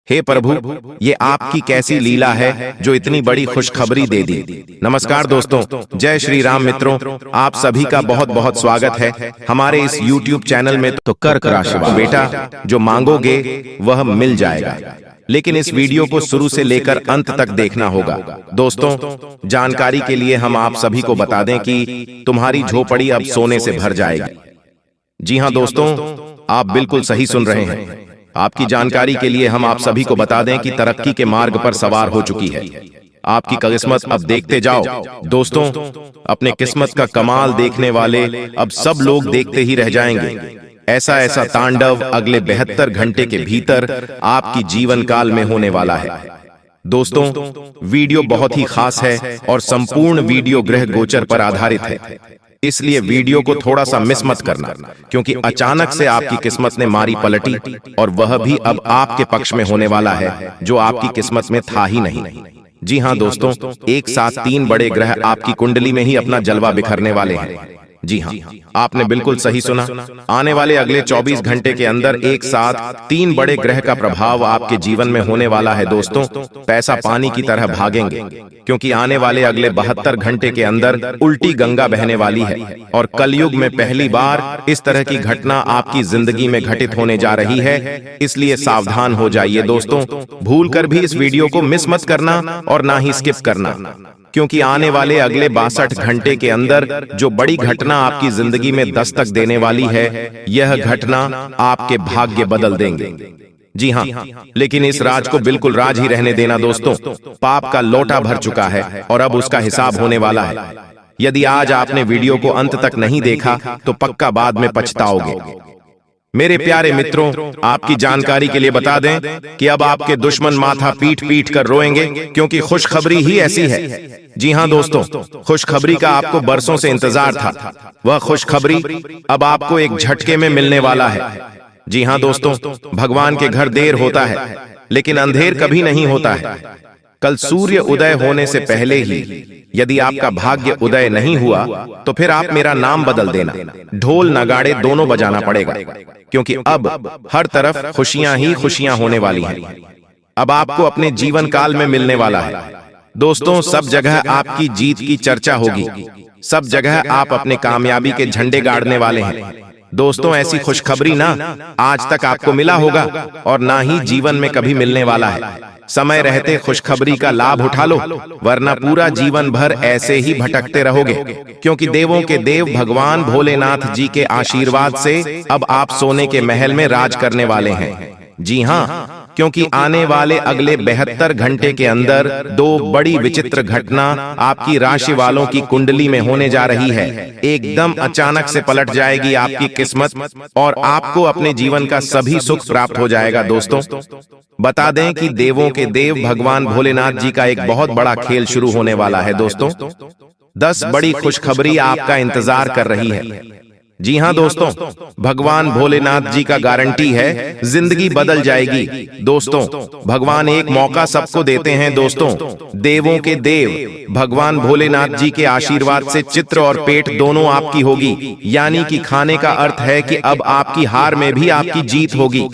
हे प्रभु, ये आपकी कैसी लीला है जो इतनी बड़ी खुशखबरी दे दी। नमस्कार दोस्तों, जय श्री राम मित्रों, आप सभी का बहुत बहुत स्वागत है हमारे इस YouTube चैनल में। तो कर्क राशि वाले बेटा, जो मांगोगे वह मिल जाएगा, लेकिन इस वीडियो को शुरू से लेकर अंत तक देखना होगा। दोस्तों, जानकारी के लिए हम आप सभी को बता दें कि तुम्हारी झोपड़ी अब सोने से भर जाएगी। जी हाँ दोस्तों, आप बिल्कुल सही सुन रहे हैं। आपकी जानकारी के लिए हम आप सभी को बता दें कि तरक्की के मार्ग पर सवार हो चुकी है आपकी किस्मत। अब देखते जाओ दोस्तों, अपने किस्मत का कमाल देखने वाले अब सब लोग देखते ही रह जाएंगे। ऐसा ऐसा तांडव अगले 72 घंटे के भीतर आपकी जीवन काल में होने वाला है। दोस्तों, वीडियो बहुत ही खास है और संपूर्ण वीडियो ग्रह गोचर पर आधारित है, इसलिए वीडियो को थोड़ा सा मिस मत करना, क्योंकि अचानक से आपकी किस्मत ने मारी पलटी, और वह भी अब आपके पक्ष में होने वाला है जो आपकी किस्मत में था ही नहीं। जी हाँ दोस्तों, एक साथ 3 बड़े ग्रह आपकी कुंडली में ही अपना जलवा बिखरने वाले हैं। जी हाँ, आपने बिल्कुल सही सुना। आने वाले अगले 24 घंटे के अंदर एक साथ 3 बड़े ग्रह का प्रभाव आपके जीवन में होने वाला है। दोस्तों, पैसा पानी की तरह भागेंगे, क्योंकि आने वाले अगले 72 घंटे के अंदर उल्टी गंगा बहने वाली है, और कलयुग में पहली बार इस तरह की घटना आपकी जिंदगी में घटित होने जा रही है। इसलिए सावधान हो जाइए दोस्तों, भूल कर भी इस वीडियो को मिस मत करना और ना ही स्किप करना, क्योंकि आने वाले अगले 62 घंटे के अंदर जो बड़ी घटना आपकी जिंदगी में दस्तक देने वाली है, यह घटना आपके भाग्य बदल देंगे। जी हाँ, लेकिन इस राज को बिल्कुल राज ही रहने देना दोस्तों। पाप का लोटा भर चुका है और अब उसका हिसाब होने वाला है। यदि आज आपने वीडियो को अंत तक नहीं देखा तो पक्का बाद में पछताओगे। मेरे प्यारे मित्रों, आपकी जानकारी के लिए बता दें कि अब आपके दुश्मन माथा पीट पीट कर रोएंगे, क्योंकि खुशखबरी ही ऐसी है। जी हाँ दोस्तों, खुशखबरी का आपको बरसों से इंतजार था। वह खुशखबरी अब आपको एक झटके में मिलने वाला है। जी हाँ दोस्तों, भगवान के घर देर होता है, लेकिन अंधेर कभी नहीं होता है। कल सूर्य उदय होने से पहले ही यदि आपका भाग्य उदय नहीं हुआ तो फिर आप मेरा नाम बदल देना। ढोल नगाड़े दोनों बजाना पड़ेगा, क्योंकि अब हर तरफ खुशियां ही खुशियां होने वाली हैं। अब आपको अपने जीवन काल में मिलने वाला है। दोस्तों, सब जगह आपकी जीत की चर्चा होगी, सब जगह आप अपने कामयाबी के झंडे गाड़ने वाले हैं। दोस्तों, ऐसी खुशखबरी ना आज तक आपको मिला होगा और ना ही जीवन में कभी मिलने वाला है। समय रहते खुशखबरी का लाभ उठा लो, वरना पूरा जीवन भर ऐसे ही भटकते रहोगे, क्योंकि देवों के देव भगवान भोलेनाथ जी के आशीर्वाद से अब आप सोने के महल में राज करने वाले हैं। जी हाँ, क्योंकि आने वाले अगले 72 घंटे के अंदर 2 बड़ी विचित्र घटना आपकी राशि वालों की कुंडली में होने जा रही है। एकदम अचानक से पलट जाएगी आपकी किस्मत और आपको अपने जीवन का सभी सुख प्राप्त हो जाएगा। दोस्तों, बता दें कि देवों के देव भगवान भोलेनाथ जी का एक बहुत बड़ा खेल शुरू होने वाला है। दोस्तों, 10 बड़ी खुशखबरी आपका इंतजार कर रही है। जी हाँ दोस्तों, भगवान भोलेनाथ जी का गारंटी है जिंदगी बदल जाएगी। दोस्तों, भगवान एक मौका सबको देते हैं। दोस्तों, देवों के देव भगवान भोलेनाथ जी के आशीर्वाद से चित्र और पेट दोनों आपकी होगी, यानी कि खाने का अर्थ है कि अब आपकी हार में भी आपकी जीत होगी।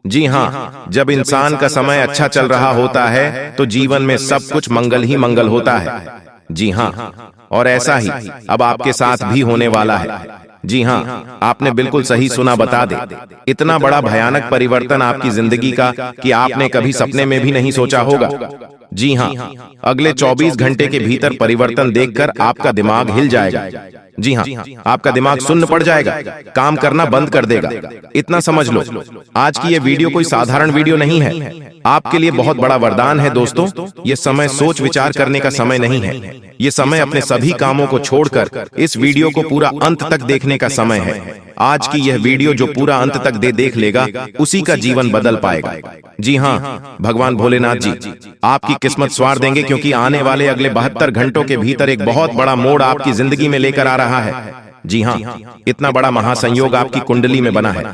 जी हाँ, जब इंसान का समय अच्छा चल रहा होता है तो जीवन में सब कुछ मंगल ही मंगल होता है। जी हाँ, और ऐसा ही अब आपके साथ भी होने वाला है। जी हाँ, आपने बिल्कुल सही सुना। बता दे, इतना बड़ा भयानक परिवर्तन आपकी जिंदगी का कि आपने कभी सपने में भी नहीं सोचा होगा। जी हाँ, अगले 24 घंटे के भीतर परिवर्तन देखकर आपका दिमाग हिल जाएगा। जी हाँ, आपका दिमाग सुन्न पड़ जाएगा, काम करना बंद कर देगा। इतना समझ लो, आज की ये वीडियो कोई साधारण वीडियो नहीं है, आपके लिए बहुत बड़ा वरदान है। दोस्तों, ये समय सोच विचार करने का समय नहीं है, ये समय अपने सभी कामों को छोड़कर इस वीडियो को पूरा अंत तक देखने का समय है। आज की यह वीडियो जो पूरा अंत तक देख लेगा, उसी का जीवन बदल पाएगा। जी हाँ, भगवान भोलेनाथ जी आपकी किस्मत संवार देंगे, क्योंकि आने वाले अगले 72 घंटों के भीतर एक बहुत बड़ा मोड़ आपकी जिंदगी में लेकर आ रहा है। जी हाँ, इतना बड़ा महासंयोग आपकी कुंडली में बना है,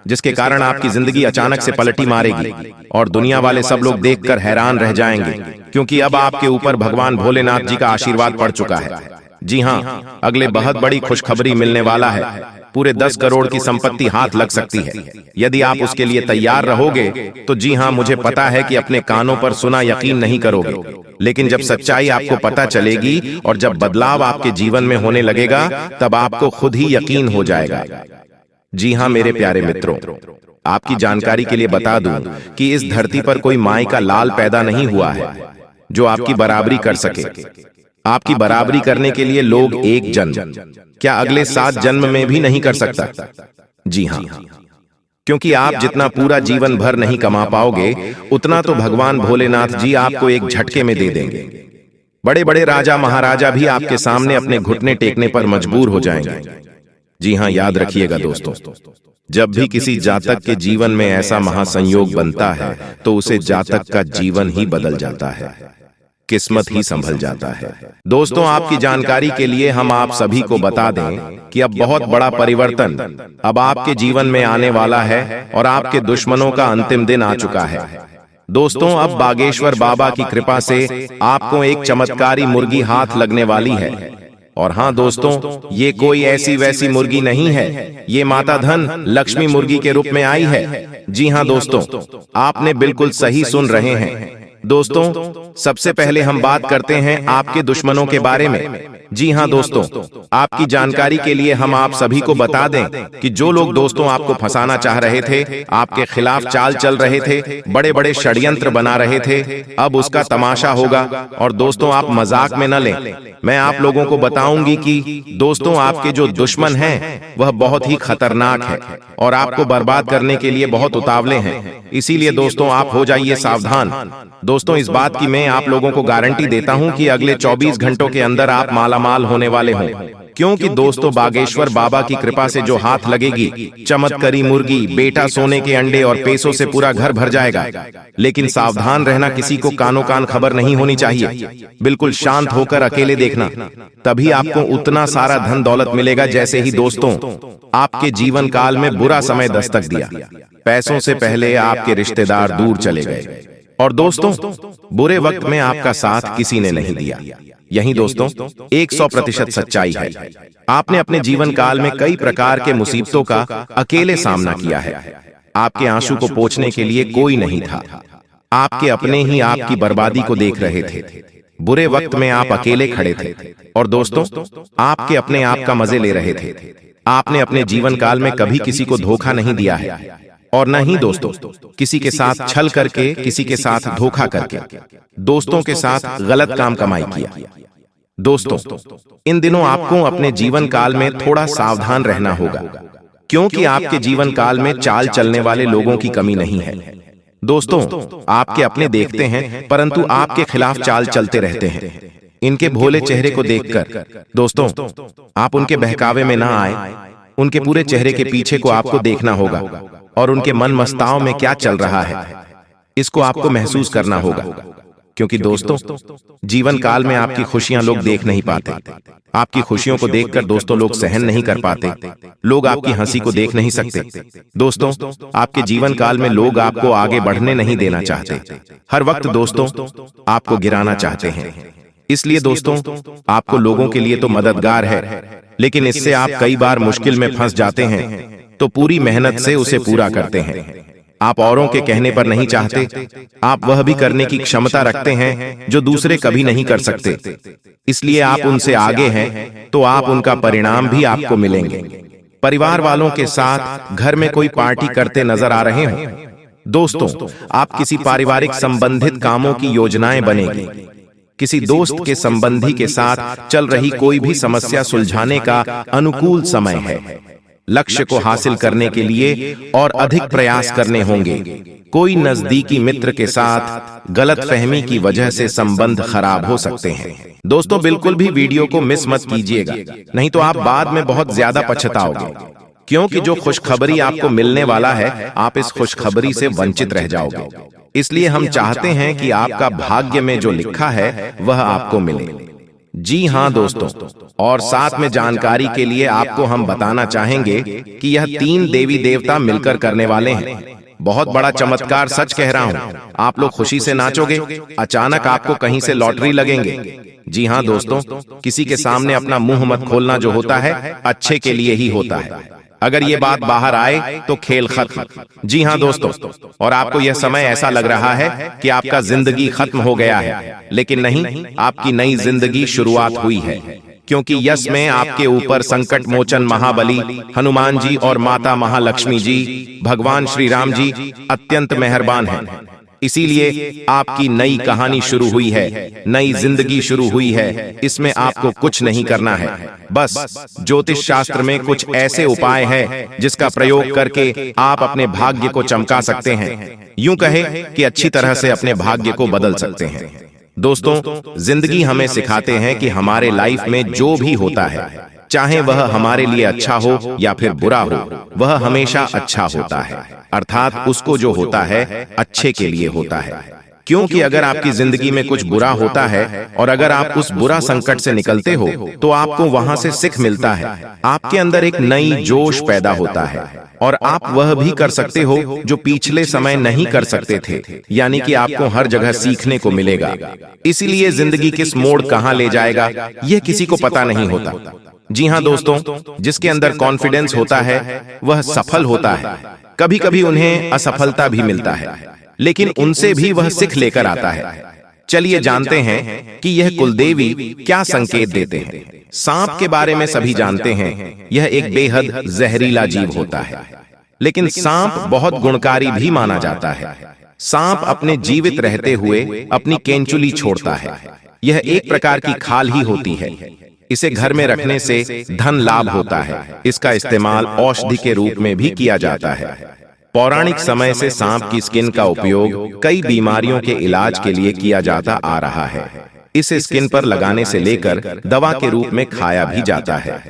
जिसके कारण आपकी जिंदगी अचानक से पलटी मारेगी और दुनिया वाले सब लोग देखकर हैरान रह जाएंगे, क्योंकि अब आपके ऊपर भगवान भोलेनाथ जी का आशीर्वाद पड़ चुका है। जी हाँ, अगले बहुत बड़ी खुशखबरी मिलने वाला है। पूरे 10 करोड़ की संपत्ति हाथ लग सकती है। यदि आप उसके लिए तैयार रहोगे तो जी हाँ, मुझे पता है कि अपने कानों पर सुना यकीन नहीं करोगे, लेकिन जब सच्चाई आपको पता चलेगी और जब बदलाव आपके जीवन में होने लगेगा तब आपको खुद ही यकीन हो जाएगा। जी हाँ मेरे प्यारे मित्रों, आपकी जानकारी के लिए बता दूं कि इस धरती पर कोई माई का लाल पैदा नहीं हुआ है जो आपकी बराबरी कर सके। आपकी बराबरी करने के लिए लोग एक जन्म, क्या अगले 7 जन्म में भी नहीं कर सकता? जी हाँ, क्योंकि आप जितना पूरा जीवन भर नहीं कमा पाओगे उतना तो भगवान भोलेनाथ जी आपको एक झटके में दे देंगे। बड़े बड़े राजा महाराजा भी आपके सामने अपने घुटने टेकने पर मजबूर हो जाएंगे। जी हाँ, याद रखिएगा दोस्तों, जब भी किसी जातक के जीवन में ऐसा महासंयोग बनता है तो उसे जातक का जीवन ही बदल जाता है, किस्मत ही संभल जाता है। दोस्तों, आपकी जानकारी के लिए हम आप सभी को बता दें कि अब बहुत बड़ा परिवर्तन अब आपके जीवन में आने वाला है और आपके दुश्मनों का अंतिम दिन आ चुका है। दोस्तों, अब बागेश्वर बाबा की कृपा से आपको एक चमत्कारी मुर्गी हाथ लगने वाली है। और हाँ दोस्तों, ये कोई ऐसी वैसी मुर्गी नहीं है, ये माता धन लक्ष्मी मुर्गी के रूप में आई है। जी हाँ दोस्तों, आपने बिल्कुल सही सुन रहे हैं। दोस्तों, सबसे पहले हम बात करते हैं आपके दुश्मनों के बारे में। जी हाँ दोस्तों, आपकी जानकारी के लिए हम आप सभी को बता दें कि जो लोग दोस्तों आपको फंसाना चाह रहे थे, आपके खिलाफ चाल चल रहे थे, बड़े बड़े षड्यंत्र बना रहे थे, अब उसका तमाशा होगा। और दोस्तों, आप मजाक में न लें, मैं आप लोगों को बताऊंगी कि दोस्तों आपके जो दुश्मन हैं वह बहुत ही खतरनाक है और आपको बर्बाद करने के लिए बहुत उतावले हैं। इसीलिए दोस्तों आप हो जाइए सावधान। दोस्तों, इस बात की मैं आप लोगों को गारंटी देता हूं कि अगले 24 घंटों के अंदर आप मालामाल होने वाले हों, क्योंकि दोस्तों बागेश्वर बाबा की कृपा से जो हाथ लगेगी, चमत्कारी मुर्गी, बेटा सोने के अंडे और पैसों से पूरा घर भर जाएगा। लेकिन सावधान रहना, किसी को कानो कान खबर नहीं होनी चाहिए। बिल्कुल शांत होकर अकेले देखना, तभी आपको उतना सारा धन दौलत मिलेगा जैसे ही दोस्तों आपके जीवन काल में बुरा समय दस्तक दिया, पैसों से पहले आपके रिश्तेदार दूर चले गए और दोस्तों बुरे वक्त में आपका साथ किसी ने नहीं दिया। यही दोस्तों 100% सच्चाई है। आपने अपने जीवन काल में कई प्रकार के मुसीबतों का अकेले सामना किया है। आपके आंसू को पोंछने के लिए कोई नहीं था। आपके अपने ही आपकी बर्बादी को देख रहे थे। बुरे वक्त में आप अकेले खड़े थे और दोस्तों आपके अपने आप का मजे ले रहे थे। आपने अपने जीवन काल में कभी किसी को धोखा नहीं दिया है और न ही दोस्तों किसी के साथ छल करके, किसी के साथ धोखा करके दोस्तों के साथ गलत काम कमाई किया। दोस्तों, इन दिनों आपको अपने जीवन काल में थोड़ा सावधान रहना होगा, क्योंकि आपके जीवन काल में चाल चलने वाले लोगों की कमी नहीं है। दोस्तों, आपके अपने देखते हैं परंतु आपके खिलाफ चाल चलते रहते हैं। इनके भोले चेहरे को देखकर दोस्तों आप उनके बहकावे में ना आए। उनके पूरे चेहरे के पीछे को आपको देखना होगा और उनके मन मस्ताव में क्या चल रहा है इसको आपको महसूस करना होगा, क्योंकि दोस्तों जीवन काल में आपकी खुशियां लोग देख नहीं पाते। आपकी खुशियों को देखकर दोस्तों लोग सहन नहीं कर पाते। लोग आपकी हंसी को देख नहीं सकते। दोस्तों, आपके जीवन काल में लोग आपको आगे बढ़ने नहीं देना चाहते। हर वक्त दोस्तों आपको गिराना चाहते हैं। इसलिए दोस्तों आपको लोगों के लिए तो मददगार है, लेकिन इससे आप कई बार मुश्किल में फंस जाते हैं तो पूरी मेहनत से उसे पूरा करते हैं। आप औरों के कहने पर नहीं चाहते, आप वह भी करने की क्षमता रखते हैं जो दूसरे कभी नहीं कर सकते। इसलिए आप उनसे आगे हैं तो आप उनका परिणाम भी आपको मिलेंगे। परिवार वालों के साथ घर में कोई पार्टी करते नजर आ रहे हो दोस्तों, आप किसी पारिवारिक संबंधित कामों की योजनाएं बनेगी। किसी दोस्त के संबंधी के साथ चल रही कोई भी समस्या सुलझाने का अनुकूल समय है। लक्ष्य को हासिल करने के लिए और अधिक प्रयास करने होंगे। कोई नजदीकी मित्र के साथ गलतफहमी की वजह से संबंध खराब हो सकते हैं। दोस्तों बिल्कुल भी वीडियो को मिस मत कीजिएगा, नहीं तो आप बाद में बहुत ज्यादा पछताओगे, क्योंकि जो खुशखबरी आपको मिलने वाला है आप इस खुशखबरी से वंचित रह जाओगे। इसलिए हम चाहते हैं कि आपका भाग्य में जो लिखा है वह आपको मिले। जी हाँ दोस्तों, और साथ में जानकारी के लिए आपको हम बताना चाहेंगे कि यह 3 देवी देवता मिलकर करने वाले हैं। बहुत बड़ा चमत्कार, सच कह रहा हूँ। आप लोग खुशी से नाचोगे, अचानक आपको कहीं से लॉटरी लगेंगे। जी हाँ दोस्तों, किसी के सामने अपना मुंह मत खोलना, जो होता है अच्छे के लिए ही होता है। अगर ये बात बाहर आए तो खेल खत्म। जी हाँ दोस्तों, और आपको यह समय ऐसा लग रहा है कि आपका जिंदगी खत्म हो गया है, लेकिन नहीं, आपकी नई जिंदगी शुरुआत हुई है। क्योंकि यश में आपके ऊपर संकट मोचन महाबली हनुमान जी और माता महालक्ष्मी जी, भगवान श्री राम जी अत्यंत मेहरबान हैं। इसीलिए आपकी नई कहानी शुरू हुई है, नई जिंदगी शुरू हुई है। इसमें आपको कुछ नहीं करना है, बस ज्योतिष शास्त्र में कुछ ऐसे उपाय हैं जिसका प्रयोग करके आप अपने भाग्य को चमका सकते हैं। यूं कहे कि अच्छी तरह से अपने भाग्य को बदल सकते हैं। दोस्तों, जिंदगी हमें सिखाते हैं कि हमारे लाइफ में जो भी होता है, चाहे वह हमारे लिए अच्छा हो या फिर बुरा हो, वह हमेशा अच्छा होता है। अर्थात उसको जो होता है अच्छे के लिए होता है। क्योंकि अगर आपकी जिंदगी में कुछ बुरा होता है और अगर आप उस बुरा संकट से निकलते हो तो आपको वहां से सीख मिलता है, आपके अंदर एक नई जोश पैदा होता है और आप वह भी कर सकते हो जो पिछले समय नहीं कर सकते थे। यानी कि आपको हर जगह सीखने को मिलेगा। इसीलिए जिंदगी किस मोड़ कहां ले जाएगा यह किसी को पता नहीं होता। जी हाँ दोस्तों, जिसके अंदर कॉन्फिडेंस होता है वह सफल होता है। कभी कभी उन्हें असफलता भी मिलता है, लेकिन उनसे भी वह सीख लेकर आता है। चलिए जानते हैं कि यह कुलदेवी क्या संकेत देते हैं। सांप के बारे में सभी जानते हैं, यह एक बेहद जहरीला जीव होता है, लेकिन सांप बहुत गुणकारी भी माना जाता है। सांप अपने जीवित रहते हुए अपनी केंचुली छोड़ता है। यह एक प्रकार की खाल ही होती है। इसे घर में रखने से धन लाभ होता है। इसका इस्तेमाल औषधि के रूप में भी किया जाता है। पौराणिक समय से सांप की स्किन का उपयोग कई बीमारियों के इलाज के लिए किया जाता आ रहा है। इसे स्किन पर लगाने से लेकर दवा के रूप में खाया भी जाता है।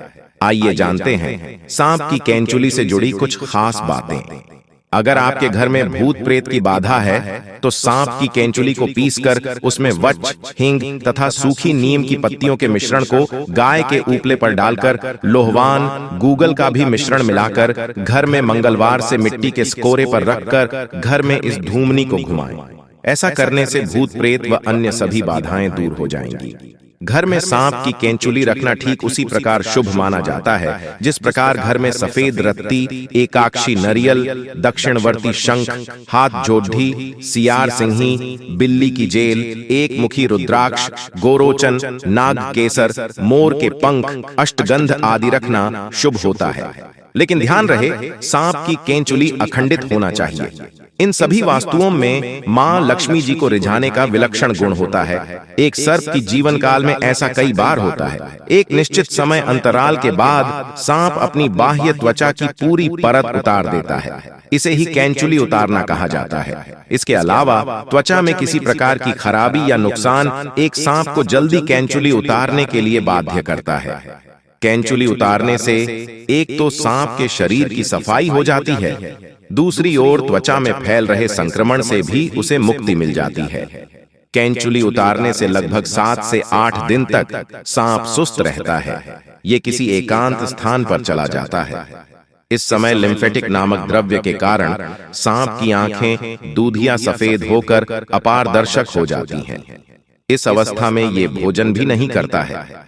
आइए जानते हैं सांप की केंचुली से जुड़ी कुछ खास बातें। अगर आपके घर में भूत प्रेत की बाधा है तो सांप की केंचुली को पीसकर उसमें वच, हिंग तथा सूखी नीम की पत्तियों के मिश्रण को गाय के उपले पर डालकर लोहवान, गूगल का भी मिश्रण मिलाकर घर में मंगलवार से मिट्टी के स्कोरे पर रखकर घर में इस धूमनी को घुमाएं। ऐसा करने से भूत प्रेत व अन्य सभी बाधाएं दूर हो जाएंगी। घर में सांप की केंचुली रखना ठीक उसी प्रकार शुभ माना जाता है जिस प्रकार घर में सफेद रत्ती, एकाक्षी नरियल, दक्षिणवर्ती शंख, हाथ जोढ़ी, सियार सिंही, बिल्ली की जेल, एक मुखी रुद्राक्ष, गोरोचन, नाग केसर, मोर के पंख, अष्टगंध आदि रखना शुभ होता है। लेकिन ध्यान रहे, सांप की केंचुली अखंडित होना चाहिए। इन सभी वास्तुओं में मां लक्ष्मी जी को रिझाने का विलक्षण गुण होता है। एक सर्प की जीवन काल में ऐसा कई बार होता है। एक निश्चित समय अंतराल के बाद सांप अपनी बाह्य त्वचा की पूरी परत उतार देता है। इसे ही केंचुली उतारना कहा जाता है। इसके अलावा त्वचा में किसी प्रकार की खराबी या नुकसान एक सांप को जल्दी केंचुली उतारने के लिए बाध्य करता है। केंचुली उतारने से एक तो सांप के शरीर की सफाई हो जाती है, दूसरी ओर त्वचा में फैल रहे संक्रमण से भी उसे मुक्ति मिल जाती है। केंचुली उतारने से लगभग 7 से 8 दिन तक सांप सुस्त रहता है। ये किसी एकांत स्थान पर चला जाता है। इस समय लिम्फेटिक नामक द्रव्य के कारण सांप की आंखें दूधिया सफेद होकर अपारदर्शक हो जाती हैं। इस अवस्था में ये भोजन भी नहीं करता है।